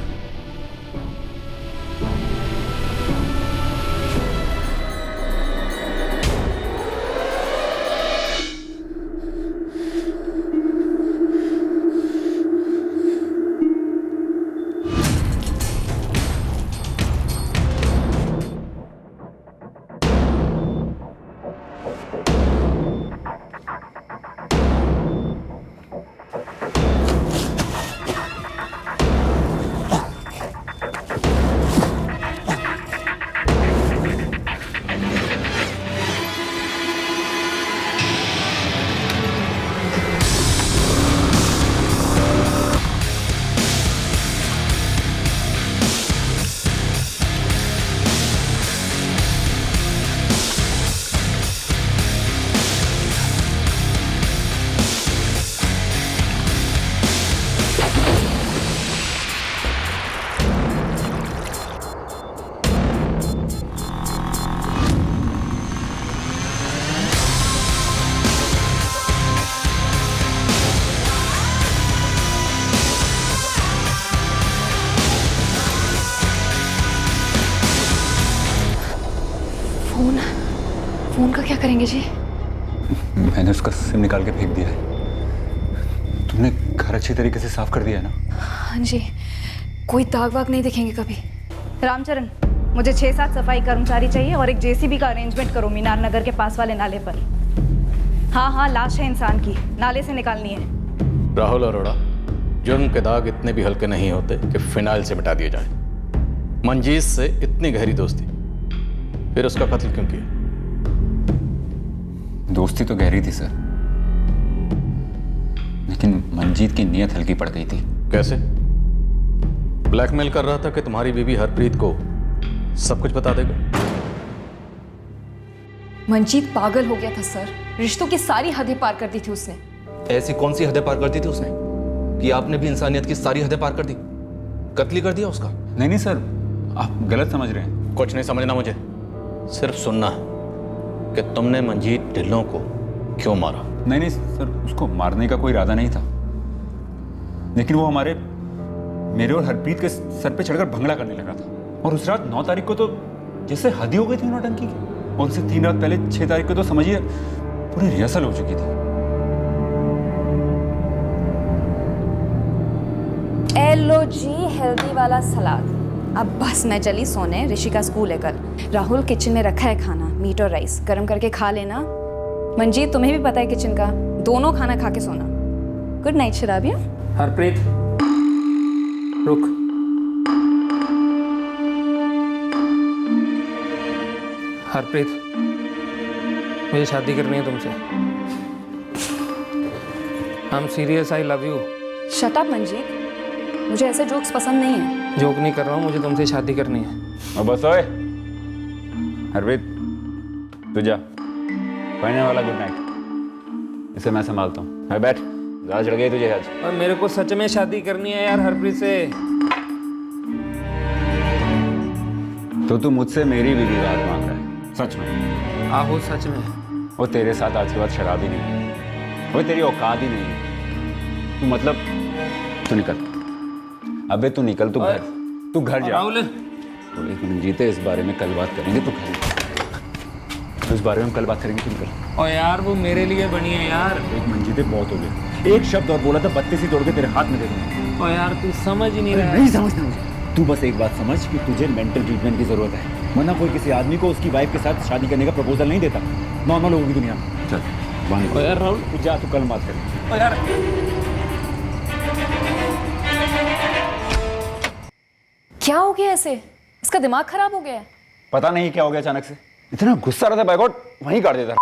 फोन का क्या करेंगे जी? मैंने उसका सिम निकाल के फेंक दिया है। तुमने घर अच्छी तरीके से साफ कर दिया है ना? हाँ जी, कोई दाग वाग नहीं दिखेंगे कभी। रामचरण, मुझे 6-7 सफाई कर्मचारी चाहिए और एक जेसीबी का अरेंजमेंट करो मीनार नगर के पास वाले नाले पर। हाँ, लाश है इंसान की, नाले से निकालनी है। राहुल अरोड़ा, जुर्म के दाग इतने भी हल्के नहीं होते कि फिनाइल से मिटा दिए जाए। मंजीत से इतनी गहरी दोस्ती, फिर उसका कत्ल क्यों किया? दोस्ती तो गहरी थी सर, लेकिन मंजीत की नीयत हल्की पड़ गई थी। कैसे? ब्लैकमेल कर रहा था कि तुम्हारी बीवी हरप्रीत को सब कुछ बता देगा। मंजीत पागल हो गया था सर, रिश्तों की सारी हदें पार कर दी थी उसने। ऐसी कौन सी हदें पार कर दी थी उसने कि आपने भी इंसानियत की सारी हदें पार कर दी? कत्ल कर दिया उसका? नहीं सर, आप गलत समझ रहे हैं। कुछ नहीं समझना मुझे, सिर्फ सुनना है कि तुमने मंजीत ढिल्लों को क्यों मारा। नहीं सर, उसको मारने का कोई इरादा नहीं था, लेकिन वो मेरे और हरप्रीत के सर पे चढ़कर भंगड़ा करने लगा था। और उस रात 9 तारीख को तो जैसे हद ही हो गई थी नौटंकी की, और उससे 3 रात पहले 6 तारीख को तो समझिए पूरी रिहर्सल हो चुकी थी। एलो जी, हेल्दी वाला सलाद। अब बस मैं चली सोने, ऋषि का स्कूल है कल। राहुल किचन में रखा है खाना, मीट और राइस, गर्म करके खा लेना। मंजीत, तुम्हें भी पता है किचन का, दोनों खाना खा के सोना। Good night शराबिया। हरप्रीत रुक। हरप्रीत, मुझे शादी करनी है तुमसे। I am serious, I love you. Shut up Manjeet, मुझे ऐसे जोक्स पसंद नहीं है। जोक नहीं कर रहा हूँ, मुझे तुमसे शादी करनी है। और बस ओए हरप्रीत, तू जा, पढ़ने वाला गुड नाइट, इसे मैं संभालता हूँ। है बैठ, ज़्यादा चढ़ गई तुझे आज। और मेरे को सच में शादी करनी है यार हरप्रीत से। तो तू मुझसे मेरी भी बात मांग रहा है? सच में? आहो सच में। वो तेरे साथ आज के बाद शराब ही नहीं, वो तेरी औकात ही नहीं। तू मतलब तू निकल, अबे तू निकल, तू घर जा। राहुल, तो एक मिनट जीते, इस बारे में कल बात करेंगे। तू घर, इस बारे में कल बात करेंगे, तू निकल। और यार वो मेरे लिए बनी है यार। एक मिनट जीते, बहुत हो गए। एक शब्द और बोला तो बत्ती सी तोड़ के तेरे हाथ में दे दूंगा। और यार तू समझ ही नहीं रहा। नहीं समझना मुझे। तू बस एक बात समझ कि तुझे मेंटल ट्रीटमेंट की जरूरत है, वरना कोई किसी आदमी को उसकी वाइफ के साथ शादी करने का प्रपोजल नहीं देता नॉर्मल लोगों की दुनिया में। चल और यार राहुल, तू जा, तू कल बात करेंगे। और यार क्या हो गया ऐसे? इसका दिमाग खराब हो गया है। पता नहीं क्या हो गया अचानक से, इतना गुस्सा रहता बैकआउट वहीं काट देता।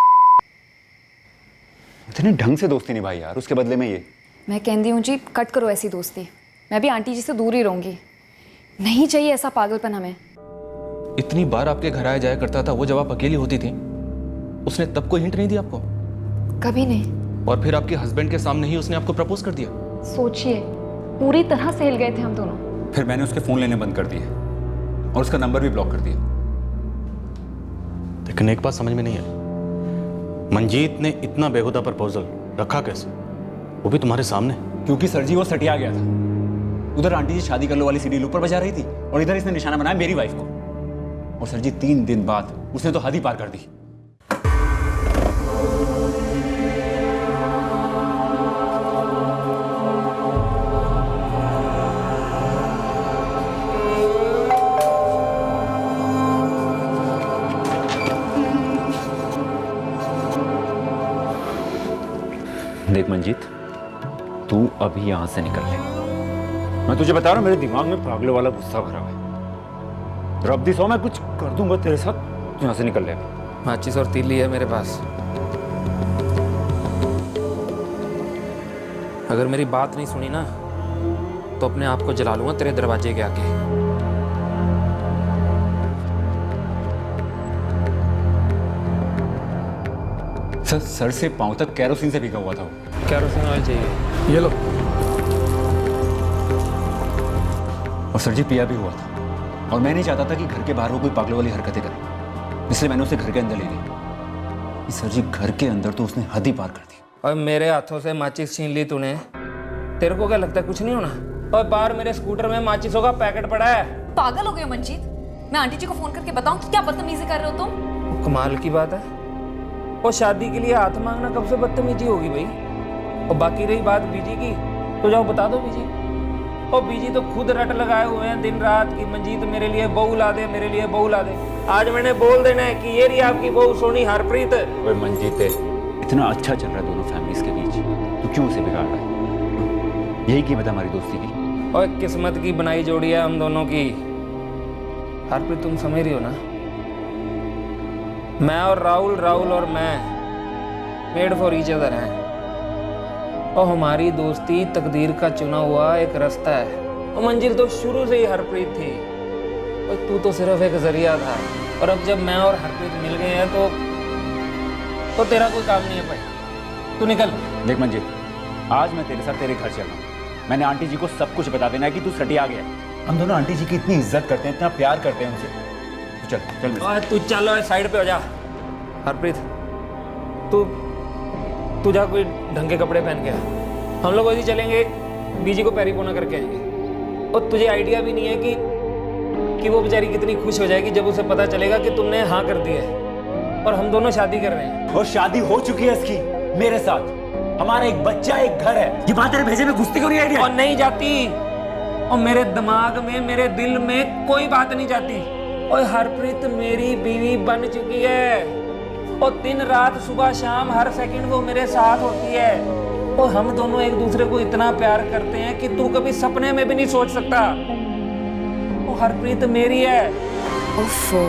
इतने ढंग से दोस्ती निभाई यार, उसके बदले में ये। मैं कहती हूँ जी, कट करो ऐसी दोस्ती। मैं भी आंटी जी से दूर ही रहूंगी, नहीं चाहिए ऐसा पागलपन हमें। इतनी बार आपके घर आया जाया करता था वो, जब आप अकेली होती थी उसने तब कोई हिंट नहीं दिया आपको? कभी नहीं। और फिर आपके हस्बैंड के सामने ही उसने आपको प्रपोज कर दिया। सोचिए, पूरी तरह से हिल गए थे हम दोनों। फिर मैंने उसके फोन लेने बंद कर दिए और उसका नंबर भी ब्लॉक कर दिया। लेकिन एक बात समझ में नहीं आई, मंजीत ने इतना बेहुदा प्रपोजल रखा कैसे, वो भी तुम्हारे सामने? क्योंकि सर जी वो सटिया गया था। उधर आंटी जी शादी कर लो वाली सीडी ऊपर बजा रही थी और इधर इसने निशाना बनाया मेरी वाइफ को। और सर जी 3 दिन बाद उसने तो हद ही पार कर दी। देख मंजीत, तू अभी यहां से निकल ले। मैं तुझे बता रहा हूं, मेरे दिमाग में पागलों वाला गुस्सा भरा हुआ है। रब दी सौ मैं कुछ कर दूंगा तेरे साथ, तू यहां से निकल ले। माचिस और तीली है मेरे पास। अगर मेरी बात नहीं सुनी ना तो अपने आप को जला लूंगा तेरे दरवाजे के आगे। सर से पांव तक कैरोसिन से भीगा हुआ था वो। कैरोसिन ऑयल चाहिए। ये लो। और सर जी पिया भी हुआ था, और मैं नहीं चाहता था कि घर के बाहर वो कोई पागलों वाली हरकतें करे, इसलिए मैंने उसे घर के अंदर ले लिया। सर जी घर के अंदर तो उसने हद ही पार कर दी। और मेरे हाथों से माचिस छीन ली तूने, तेरे को क्या लगता है कुछ नहीं होना? और बाहर मेरे स्कूटर में माचिसों का पैकेट पड़ा है। पागल हो गए मंजीत, मैं आंटी जी को फोन करके बताऊं कि क्या बदतमीजी कर रहे हो तुम? कमाल की बात है, और शादी के लिए हाथ मांगना कब से बदतमीजी होगी भाई। और बाकी रही बात बीजी की, तो जाओ बता दो बीजी। और बीजी तो खुद रट लगाए हुए हैं दिन रात की मंजीत मेरे लिए बहू ला दे, मेरे लिए बहू ला दे। आज मैंने बोल देना है कि ये रही आपकी बहू सोनी हरप्रीत। ओए मंजीत, इतना अच्छा चल रहा है दोनों फैमिलीज के बीच, तू क्यों उसे बिगाड़ रहा है? यही कीमत है हमारी दोस्ती की। और किस्मत की बनाई जोड़ी है हम दोनों की। हरप्रीत तुम समझ रही हो ना, मैं और राहुल, राहुल और मैं मेड फॉर ईच अदर हैं। और हमारी दोस्ती तकदीर का चुना हुआ एक रास्ता है। और मंजिल तो शुरू से ही हरप्रीत थी, और तू तो सिर्फ एक जरिया था। और अब जब मैं और हरप्रीत मिल गए हैं तो तेरा कोई काम नहीं है भाई, तू निकल। देख मंजीत, आज मैं तेरे साथ तेरे घर चल रहा हूँ। मैंने आंटी जी को सब कुछ बता देना है कि तू सटी आ गया। हम दोनों आंटी जी की इतनी इज्जत करते हैं, इतना प्यार करते हैं उनसे। चल चल तू चल साइड पे हो जा। हरप्रीत तू जा कोई ढंग के कपड़े पहन के आ। हम लोग वैसे चलेंगे, बीजी को पैरीपोना करके आएंगे। और तुझे आइडिया भी नहीं है कि वो बेचारी कितनी खुश हो जाएगी जब उसे पता चलेगा कि तुमने हाँ कर दिया है और हम दोनों शादी कर रहे हैं। और शादी हो चुकी है इसकी मेरे साथ। हमारा एक बच्चा, एक घर है। ये बात तेरे भेजे में घुसती क्यों नहीं आई? और नहीं जाती। और मेरे दिमाग में, मेरे दिल में कोई बात नहीं जाती। और हरप्रीत मेरी बीवी बन चुकी है। और दिन रात सुबह शाम हर सेकंड वो मेरे साथ होती है। और हम दोनों एक दूसरे को इतना प्यार करते हैं कि तू कभी सपने में भी नहीं सोच सकता। वो हरप्रीत मेरी है। ओफो,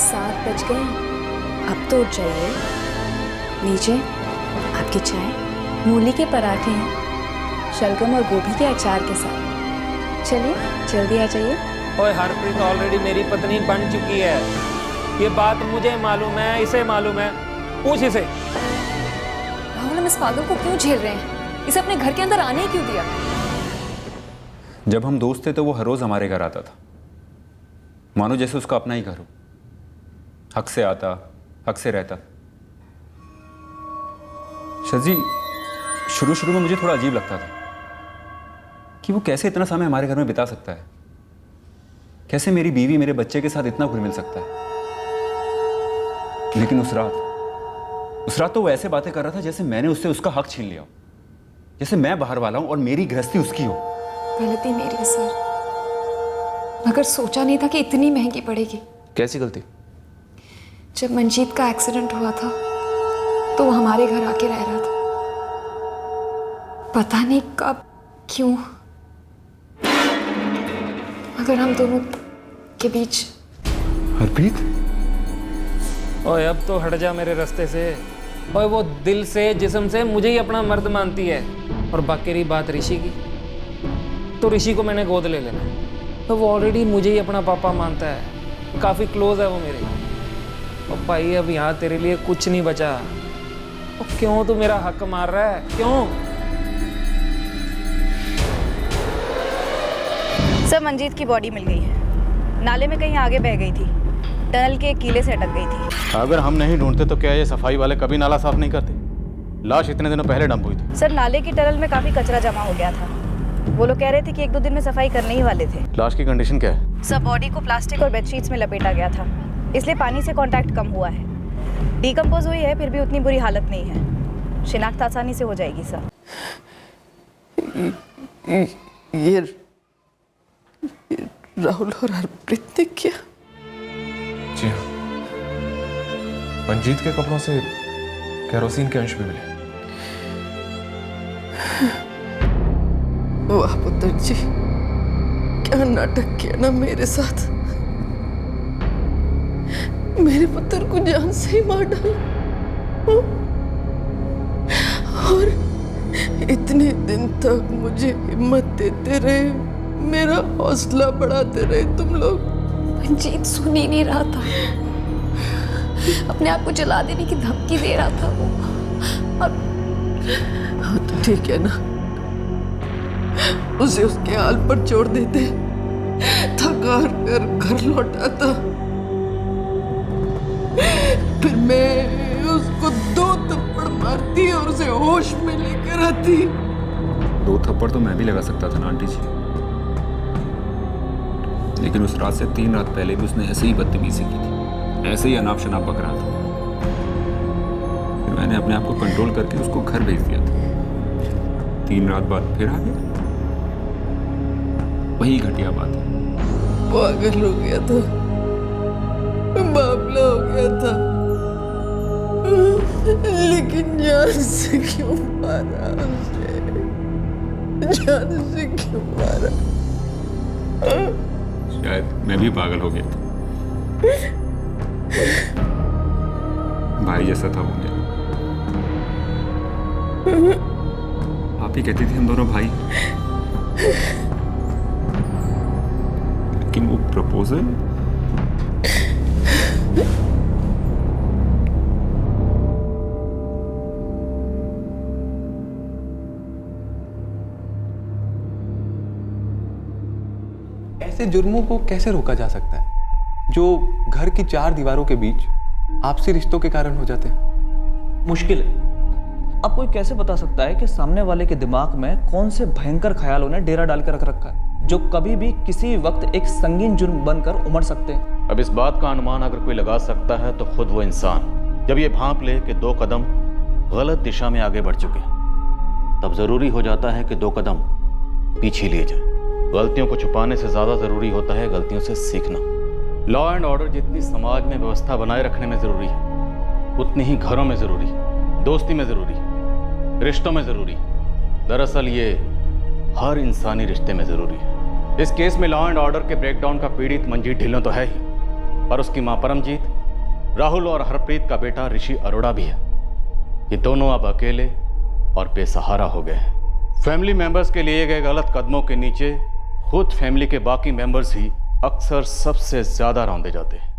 7 बज गए, अब तो उठ जाइए। लीजिए आपकी चाय, मूली के पराठे हैं, शलगम और गोभी के अचार के साथ। चलिए जल्दी आ जाइए। ओए हरप्रीत ऑलरेडी मेरी पत्नी बन चुकी है। ये बात मुझे मालूम है, इसे मालूम है, पूछ इसे। राहुल, हम इस पागल को क्यों झेल रहे हैं? इसे अपने घर के अंदर आने ही क्यों दिया? जब हम दोस्त थे तो वो हर रोज हमारे घर आता था, मानो जैसे उसका अपना ही घर हो। हक से आता, हक से रहता। शजी, शुरू में मुझे थोड़ा अजीब लगता था कि वो कैसे इतना समय हमारे घर में बिता सकता है, कैसे मेरी बीवी मेरे बच्चे के साथ इतना घुल मिल सकता है। लेकिन उस रात तो वो ऐसे बातें कर रहा था जैसे मैंने उससे उसका हक छीन लिया हो, जैसे मैं बाहर वाला हूं और मेरी गृहस्थी उसकी हो। गलती मेरी है सर, मगर सोचा नहीं था कि इतनी महंगी पड़ेगी। कैसी गलती? जब मंजीत का एक्सीडेंट हुआ था तो वो हमारे घर आके रह रहा था। पता नहीं कब, क्यों, मगर हम दोनों के बीच। हरप्रीत, ओए अब तो हट जा मेरे रास्ते से। ओए वो दिल से, जिस्म से मुझे ही अपना मर्द मानती है। और बाकी रही बात ऋषि की, तो ऋषि को मैंने गोद ले लेना, तो वो ऑलरेडी मुझे ही अपना पापा मानता है। काफ़ी क्लोज है वो मेरे। और भाई अब यहाँ तेरे लिए कुछ नहीं बचा। और क्यों तू मेरा हक मार रहा है, क्यों? सर, मंजीत की बॉडी मिल गई है। नाले में कहीं आगे बह गई थी, टनल के कीले से अटक गई थी। अगर हम नहीं ढूंढते तो क्या ये सफाई वाले कभी नाला साफ नहीं करते? लाश इतने दिनों पहले डंप हुई थी। सर, नाले की टनल में काफी कचरा जमा हो गया था। वो लोग कह रहे थे कि 1-2 दिन में सफाई करने ही वाले थे। लाश की कंडीशन क्या है? सर, बॉडी को प्लास्टिक और बेडशीट्स में लपेटा गया था, इसलिए पानी से कांटेक्ट कम हुआ है। डिकम्पोज हुई है, फिर भी उतनी बुरी हालत नहीं है। शिनाख्त आसानी से हो जाएगी सर। ये राहुल और हरप्रीत ने किया? जी हाँ, मंजीत के कपड़ों से केरोसिन के अंश भी मिले। वाह पुत्र जी, क्या नाटक किया ना मेरे साथ। मेरे पुत्र को जान से ही मार डाला। और इतने दिन तक मुझे हिम्मत देते रहे, मेरा हौसला बढ़ाते रहे तुम लोग। मंजीत सुन ही नहीं रहा था, अपने आप को जला देने की धमकी दे रहा था वो। और हाँ तो ठीक है ना, उसे उसके हाल पर छोड़ देते, थकार कर घर लौटाता, फिर मैं उसको 2 थप्पड़ मारती और उसे होश में लेकर आती। 2 थप्पड़ तो मैं भी लगा सकता था ना आंटी जी, लेकिन उस रात से 3 रात पहले भी उसने ऐसे ही बदतमीजी की थी, ऐसे ही अनाप शनाप बक रहा था। मैंने अपने आप को कंट्रोल करके उसको घर भेज दिया था। 3 रात बाद फिर आ गया। वही घटिया बात है। पागल हो गया था, बावला हो गया था, लेकिन जान से क्यों मारा उसे? जान से क्यों मारा? शायद मैं भी पागल हो गया था। भाई जैसा था वो मेरा। आप ही कहती थी हम दोनों भाई, लेकिन वो प्रपोजल ऐसे जुर्मों को कैसे रोका जा सकता है जो घर की 4 दीवारों के बीच आपसी रिश्तों के कारण हो जाते हैं? मुश्किल है। अब कोई कैसे बता सकता है कि सामने वाले के दिमाग में कौन से भयंकर ख्यालों ने डेरा डाल कर रख रखा है, जो कभी भी किसी वक्त एक संगीन जुर्म बनकर उमड़ सकते हैं। अब इस बात का अनुमान अगर कोई लगा सकता है तो खुद वो इंसान जब ये भांप ले कि 2 कदम गलत दिशा में आगे बढ़ चुके हैं, तब जरूरी हो जाता है कि 2 कदम पीछे लिए जाए। गलतियों को छुपाने से ज्यादा जरूरी होता है गलतियों से सीखना। लॉ एंड ऑर्डर जितनी समाज में व्यवस्था बनाए रखने में जरूरी है, उतनी ही घरों में जरूरी, दोस्ती में जरूरी, रिश्तों में जरूरी। दरअसल ये हर इंसानी रिश्ते में जरूरी है। इस केस में लॉ एंड ऑर्डर के ब्रेकडाउन का पीड़ित मंजीत ढिल्लों तो है ही, पर उसकी मां परमजीत, राहुल और हरप्रीत का बेटा ऋषि अरोड़ा भी है। ये दोनों अब अकेले और बेसहारा हो गए हैं। फैमिली मेंबर्स के लिए गए गलत कदमों के नीचे खुद फैमिली के बाकी मेंबर्स ही अक्सर सबसे ज्यादा रौंदे जाते हैं।